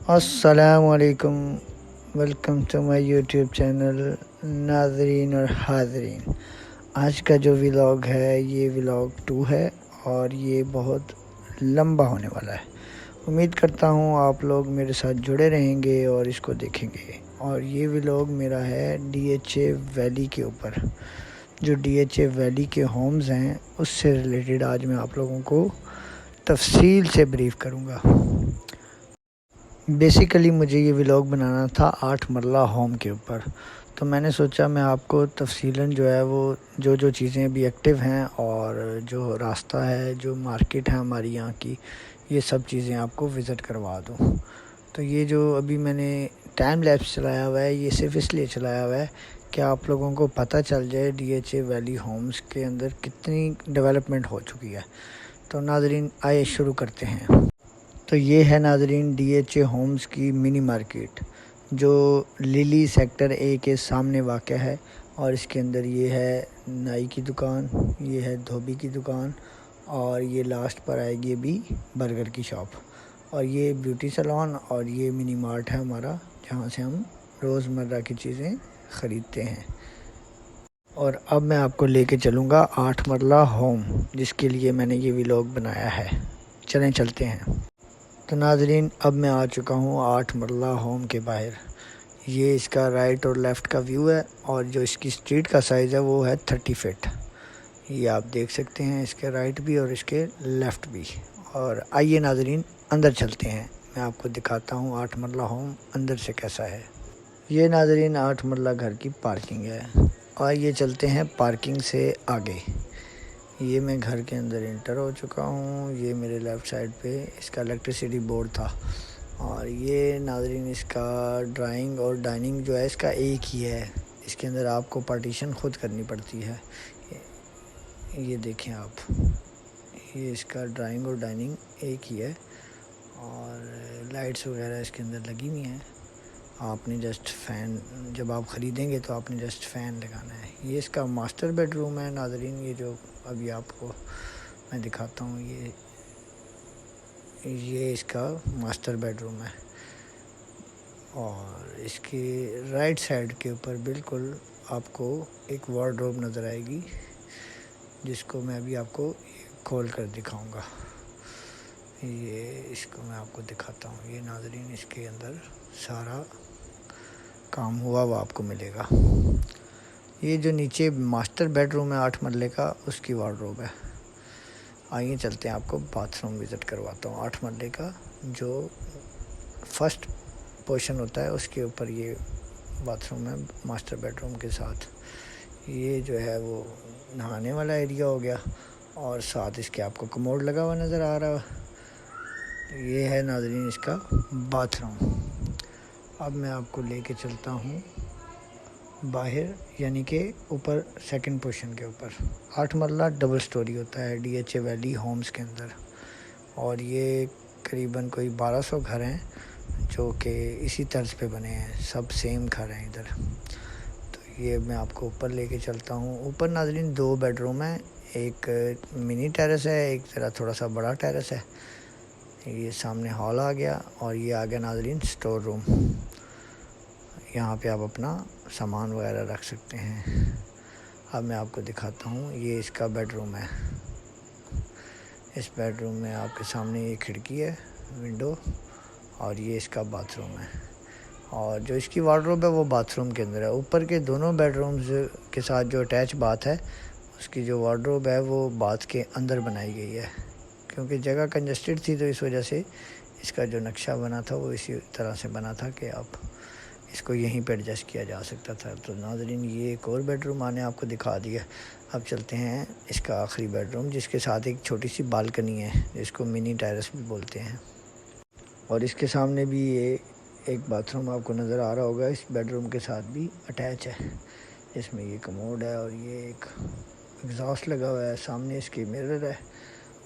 السلام علیکم، welcome to my YouTube channel ناظرین اور حاضرین۔ آج کا جو ولاگ ہے یہ ولاگ 2 ہے اور یہ بہت لمبا ہونے والا ہے۔ امید کرتا ہوں آپ لوگ میرے ساتھ جڑے رہیں گے اور اس کو دیکھیں گے۔ اور یہ ولاگ میرا ہے ڈی ایچ اے ویلی کے اوپر، جو ڈی ایچ اے ویلی کے ہومز ہیں اس سے ریلیٹڈ آج میں آپ لوگوں کو تفصیل سے بریف کروں گا۔ بیسیکلی مجھے یہ ولاگ بنانا تھا 8 مرلہ ہوم کے اوپر، تو میں نے سوچا میں آپ کو تفصیلاً جو ہے وہ جو چیزیں ابھی ایکٹیو ہیں اور جو راستہ ہے، جو مارکیٹ ہے ہماری یہاں کی، یہ سب چیزیں آپ کو وزٹ کروا دوں۔ تو یہ جو ابھی میں نے ٹائم لیپس چلایا ہوا ہے یہ صرف اس لیے چلایا ہوا ہے کہ آپ لوگوں کو پتہ چل جائے D H A Valley Homes کے اندر کتنی ڈیولپمنٹ ہو چکی ہے۔ تو ناظرین آئیے شروع کرتے ہیں۔ تو یہ ہے ناظرین ڈی ایچ اے ہومز کی منی مارکیٹ، جو للی سیکٹر اے کے سامنے واقع ہے، اور اس کے اندر یہ ہے نائی کی دکان، یہ ہے دھوبی کی دکان، اور یہ لاسٹ پر آئے گی بھی برگر کی شاپ، اور یہ بیوٹی سیلون، اور یہ منی مارٹ ہے ہمارا جہاں سے ہم روز مرہ کی چیزیں خریدتے ہیں۔ اور اب میں آپ کو لے کے چلوں گا 8 مرلہ ہوم، جس کے لیے میں نے یہ ولاگ بنایا ہے۔ چلیں چلتے ہیں۔ تو ناظرین اب میں آ چکا ہوں 8 مرلہ ہوم کے باہر۔ یہ اس کا رائٹ اور لیفٹ کا ویو ہے، اور جو اس کی اسٹریٹ کا سائز ہے وہ ہے 30 فٹ۔ یہ آپ دیکھ سکتے ہیں، اس کے رائٹ بھی اور اس کے لیفٹ بھی۔ اور آئیے ناظرین اندر چلتے ہیں، میں آپ کو دکھاتا ہوں 8 مرلہ ہوم اندر سے کیسا ہے۔ یہ ناظرین 8 مرلہ گھر کی پارکنگ ہے۔ آئیے چلتے ہیں پارکنگ سے آگے۔ یہ میں گھر کے اندر انٹر ہو چکا ہوں۔ یہ میرے لیفٹ سائڈ پہ اس کا الیکٹریسٹی بورڈ تھا، اور یہ ناظرین اس کا ڈرائنگ اور ڈائننگ جو ہے اس کا ایک ہی ہے۔ اس کے اندر آپ کو پارٹیشن خود کرنی پڑتی ہے۔ یہ دیکھیں آپ، یہ اس کا ڈرائنگ اور ڈائننگ ایک ہی ہے، اور لائٹس وغیرہ اس کے اندر لگی ہوئی ہیں۔ آپ نے جسٹ فین، جب آپ خریدیں گے تو آپ نے جسٹ فین لگانا ہے۔ یہ اس کا ماسٹر بیڈ روم ہے ناظرین، یہ جو ابھی آپ کو میں دکھاتا ہوں، یہ اس کا ماسٹر بیڈ روم ہے۔ اور اس کے رائٹ سائڈ کے اوپر بالکل آپ کو ایک وارڈروب نظر آئے گی، جس کو میں ابھی آپ کو کھول کر دکھاؤں گا۔ یہ اس کو میں آپ کو دکھاتا ہوں۔ یہ ناظرین اس کے اندر سارا کام ہوا وہ آپ کو ملے گا۔ یہ جو نیچے ماسٹر بیڈ روم ہے 8 مرلے کا، اس کی وارڈروب ہے۔ آئیے چلتے ہیں، آپ کو باتھ روم وزٹ کرواتا ہوں 8 مرلے کا۔ جو فرسٹ پورشن ہوتا ہے اس کے اوپر یہ باتھ روم ہے ماسٹر بیڈ روم کے ساتھ۔ یہ جو ہے وہ نہانے والا ایریا ہو گیا، اور ساتھ اس کے آپ کو کموڈ لگا ہوا نظر آ رہا ہے۔ یہ ہے ناظرین اس کا باتھ روم۔ اب میں آپ کو لے کے چلتا ہوں باہر، یعنی کہ اوپر سیکنڈ پوزیشن کے اوپر۔ 8 مرلہ ڈبل سٹوری ہوتا ہے D H A Valley Homes کے اندر، اور یہ قریباً کوئی 1200 گھر ہیں جو کہ اسی طرز پہ بنے ہیں، سب سیم گھر ہیں ادھر۔ تو یہ میں آپ کو اوپر لے کے چلتا ہوں۔ اوپر ناظرین 2 بیڈ روم ہیں، ایک منی ٹیرس ہے، ایک ذرا تھوڑا سا بڑا ٹیرس ہے۔ یہ سامنے ہال آ گیا، اور یہ آ گیا ناظرین سٹور روم۔ یہاں پہ آپ اپنا سامان وغیرہ رکھ سکتے ہیں۔ اب میں آپ کو دکھاتا ہوں، یہ اس کا بیڈ روم ہے۔ اس بیڈ روم میں آپ کے سامنے یہ کھڑکی ہے، ونڈو، اور یہ اس کا باتھ روم ہے، اور جو اس کی وارڈروب ہے وہ باتھ روم کے اندر ہے۔ اوپر کے دونوں بیڈ رومز کے ساتھ جو اٹیچ باتھ ہے، اس کی جو وارڈروب ہے وہ باتھ کے اندر بنائی گئی ہے، کیونکہ جگہ کنجسٹڈ تھی، تو اس وجہ سے اس کا جو نقشہ بنا تھا وہ اسی طرح سے بنا تھا کہ آپ اس کو یہیں پہ ایڈجسٹ کیا جا سکتا تھا۔ تو ناظرین یہ ایک اور بیڈ روم میں نے آپ کو دکھا دیا۔ اب چلتے ہیں اس کا آخری بیڈ روم، جس کے ساتھ ایک چھوٹی سی بالکنی ہے، جس کو منی ٹیرس بھی بولتے ہیں، اور اس کے سامنے بھی یہ ایک باتھ روم آپ کو نظر آ رہا ہوگا، اس بیڈ روم کے ساتھ بھی اٹیچ ہے۔ اس میں یہ کموڈ ہے، اور یہ ایک ایگزاسٹ لگا ہوا ہے، سامنے اس کے مرر ہے،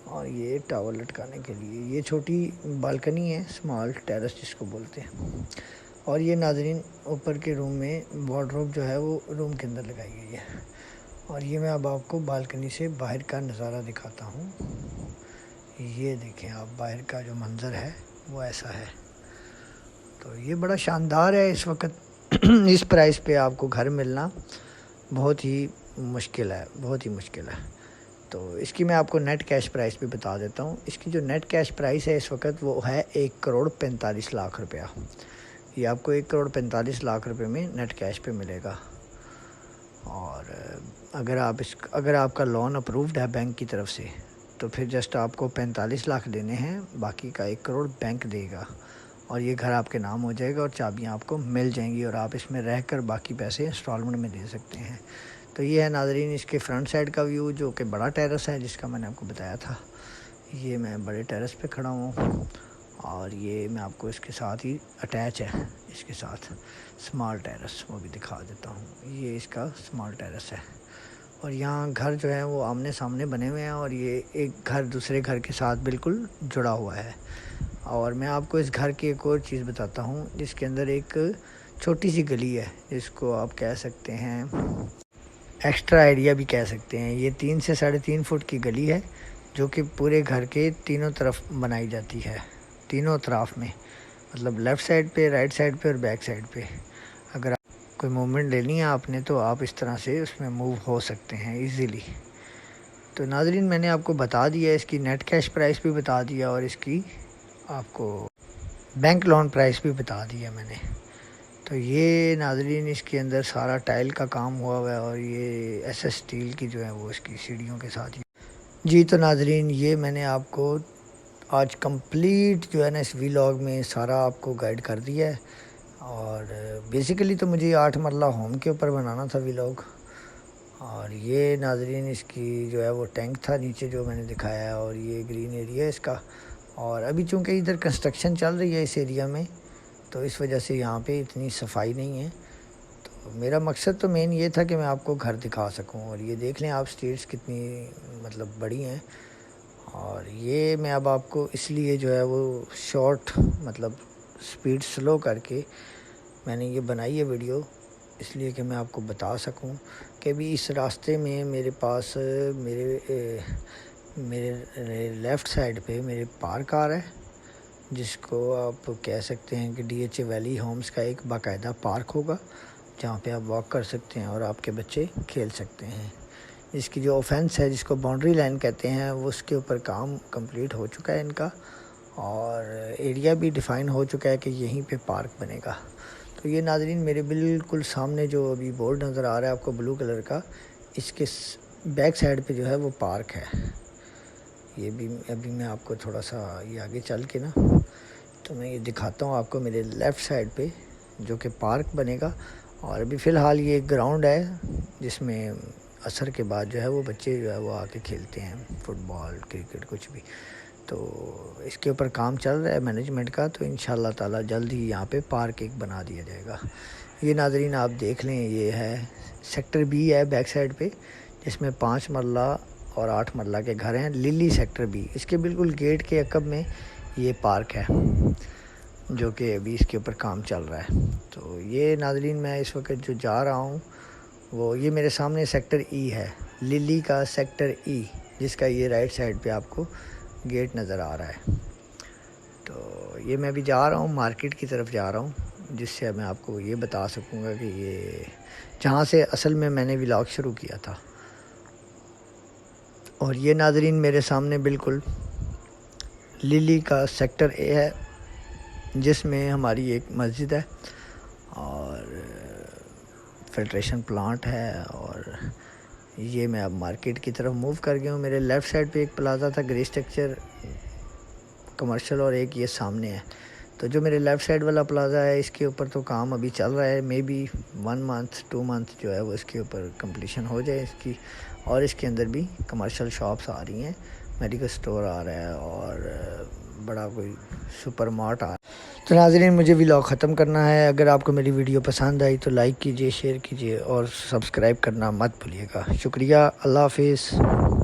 اور یہ ٹاول لٹکانے کے لیے یہ چھوٹی بالکنی ہے، سمال ٹیرس جس کو بولتے ہیں۔ اور یہ ناظرین اوپر کے روم میں وارڈروب جو ہے وہ روم کے اندر لگائی گئی ہے۔ اور یہ میں اب آپ کو بالکنی سے باہر کا نظارہ دکھاتا ہوں۔ یہ دیکھیں آپ، باہر کا جو منظر ہے وہ ایسا ہے۔ تو یہ بڑا شاندار ہے اس وقت اس پرائس پہ آپ کو گھر ملنا بہت ہی مشکل ہے. تو اس کی میں آپ کو نیٹ کیش پرائس بھی بتا دیتا ہوں. اس کی جو نیٹ کیش پرائس ہے اس وقت وہ ہے 1,45,00,000 روپیہ. یہ آپ کو 1,45,00,000 روپے میں نیٹ کیش پہ ملے گا. اور اگر آپ کا لون اپرووڈ ہے بینک کی طرف سے تو پھر جسٹ آپ کو 45 لاکھ دینے ہیں، باقی کا 1 کروڑ بینک دے گا اور یہ گھر آپ کے نام ہو جائے گا اور چابیاں آپ کو مل جائیں گی اور آپ اس میں رہ کر باقی پیسے انسٹالمنٹ میں دے سکتے ہیں. تو یہ ہے ناظرین اس کے فرنٹ سائڈ کا ویو، جو کہ بڑا ٹیرس ہے جس کا میں نے آپ کو بتایا تھا. یہ میں بڑے ٹیرس پہ کھڑا ہوں اور یہ میں آپ کو اس کے ساتھ ہی اٹیچ ہے، اس کے ساتھ سمال ٹیرس وہ بھی دکھا دیتا ہوں. یہ اس کا سمال ٹیرس ہے اور یہاں گھر جو ہے وہ آمنے سامنے بنے ہوئے ہیں اور یہ ایک گھر دوسرے گھر کے ساتھ بالکل جڑا ہوا ہے. اور میں آپ کو اس گھر کی ایک اور چیز بتاتا ہوں، جس کے اندر ایک چھوٹی سی گلی ہے جس کو آپ کہہ سکتے ہیں ایکسٹرا ایریا بھی کہہ سکتے ہیں. یہ 3 سے 3.5 فٹ کی گلی ہے جو کہ پورے گھر کے تینوں طرف بنائی جاتی ہے، تینوں اطراف میں، مطلب لیفٹ سائڈ پہ، رائٹ سائڈ پہ اور بیک سائڈ پہ. اگر کوئی موومنٹ لینی ہے آپ نے تو آپ اس طرح سے اس میں موو ہو سکتے ہیں ایزیلی. تو ناظرین میں نے آپ کو بتا دیا، اس کی نیٹ کیش پرائس بھی بتا دیا اور اس کی آپ کو بینک لون پرائس بھی بتا دیا میں نے. تو یہ ناظرین اس کے اندر سارا ٹائل کا کام ہوا ہے اور یہ ایس اسٹیل کی جو ہے وہ اس کی سیڑھیوں کے ساتھ جی. تو ناظرین یہ میں نے آپ کو آج کمپلیٹ جو ہے نا اس ویلاگ میں سارا آپ کو گائیڈ کر دیا ہے. اور بیسیکلی تو مجھے 8 مرلہ ہوم کے اوپر بنانا تھا ویلاگ. اور یہ ناظرین اس کی جو ہے وہ ٹینک تھا نیچے جو میں نے دکھایا ہے اور یہ گرین ایریا ہے اس کا. اور ابھی چونکہ ادھر کنسٹرکشن چل رہی ہے اس ایریا میں تو اس وجہ سے یہاں پہ اتنی صفائی نہیں ہے. تو میرا مقصد تو مین یہ تھا کہ میں آپ کو گھر دکھا سکوں. اور یہ دیکھ لیں آپ سٹیئرس کتنی مطلب بڑی ہیں. اور یہ میں اب آپ کو اس لیے جو ہے وہ شارٹ مطلب سپیڈ سلو کر کے میں نے یہ بنائی ہے ویڈیو، اس لیے کہ میں آپ کو بتا سکوں کہ بھی اس راستے میں میرے پاس میرے لیفٹ سائڈ پہ میرے پارک آ رہا ہے، جس کو آپ کہہ سکتے ہیں کہ D H A Valley Homes کا ایک باقاعدہ پارک ہوگا جہاں پہ آپ واک کر سکتے ہیں اور آپ کے بچے کھیل سکتے ہیں. اس کی جو اوفینس ہے جس کو باؤنڈری لائن کہتے ہیں وہ اس کے اوپر کام کمپلیٹ ہو چکا ہے ان کا، اور ایریا بھی ڈیفائن ہو چکا ہے کہ یہیں پہ پارک بنے گا. تو یہ ناظرین میرے بالکل سامنے جو ابھی بورڈ نظر آ رہا ہے آپ کو بلو کلر کا، اس کے بیک سائڈ پہ جو ہے وہ پارک ہے. یہ بھی ابھی میں آپ کو تھوڑا سا یہ آگے چل کے نا تو میں یہ دکھاتا ہوں آپ کو میرے لیفٹ سائڈ پہ جو کہ پارک بنے گا. اور ابھی فی الحال یہ ایک گراؤنڈ ہے جس میں عصر کے بعد جو ہے وہ بچے جو ہے وہ آ کے کھیلتے ہیں، فٹ بال، کرکٹ، کچھ بھی. تو اس کے اوپر کام چل رہا ہے مینجمنٹ کا، تو انشاءاللہ تعالی جلد ہی یہاں پہ پارک ایک بنا دیا جائے گا. یہ ناظرین آپ دیکھ لیں یہ ہے سیکٹر بی ہے بیک سائڈ پہ، جس میں 5 مرلہ اور 8 مرلہ کے گھر ہیں. للی سیکٹر بی، اس کے بالکل گیٹ کے عقب میں یہ پارک ہے جو کہ ابھی اس کے اوپر کام چل رہا ہے. تو یہ ناظرین میں اس وقت جو جا رہا ہوں وہ یہ میرے سامنے سیکٹر ای ہے، للی کا سیکٹر ای، جس کا یہ رائٹ سائڈ پہ آپ کو گیٹ نظر آ رہا ہے. تو یہ میں ابھی جا رہا ہوں مارکیٹ کی طرف جا رہا ہوں، جس سے میں آپ کو یہ بتا سکوں گا کہ یہ جہاں سے اصل میں نے ولاگ شروع کیا تھا. اور یہ ناظرین میرے سامنے بالکل للی کا سیکٹر اے ہے، جس میں ہماری ایک مسجد ہے اور فلٹریشن پلانٹ ہے. اور یہ میں اب مارکیٹ کی طرف موو کر گیا ہوں. میرے لیفٹ سائڈ پہ ایک پلازا تھا گرے اسٹرکچر کمرشل، اور ایک یہ سامنے ہے. تو جو میرے لیفٹ سائڈ والا پلازا ہے اس کے اوپر تو کام ابھی چل رہا ہے، مے بی 1 منتھ 2 منتھ جو ہے وہ اس کے اوپر کمپلیشن ہو جائے اس کی. اور اس کے اندر بھی کمرشل شاپس آ رہی ہیں، میڈیکل سٹور آ رہا ہے اور بڑا کوئی سپر مارٹ آ رہا ہے. تو ناظرین مجھے ولاگ ختم کرنا ہے. اگر آپ کو میری ویڈیو پسند آئی تو لائک کیجئے، شیئر کیجئے اور سبسکرائب کرنا مت بھولیے گا. شکریہ، اللہ حافظ.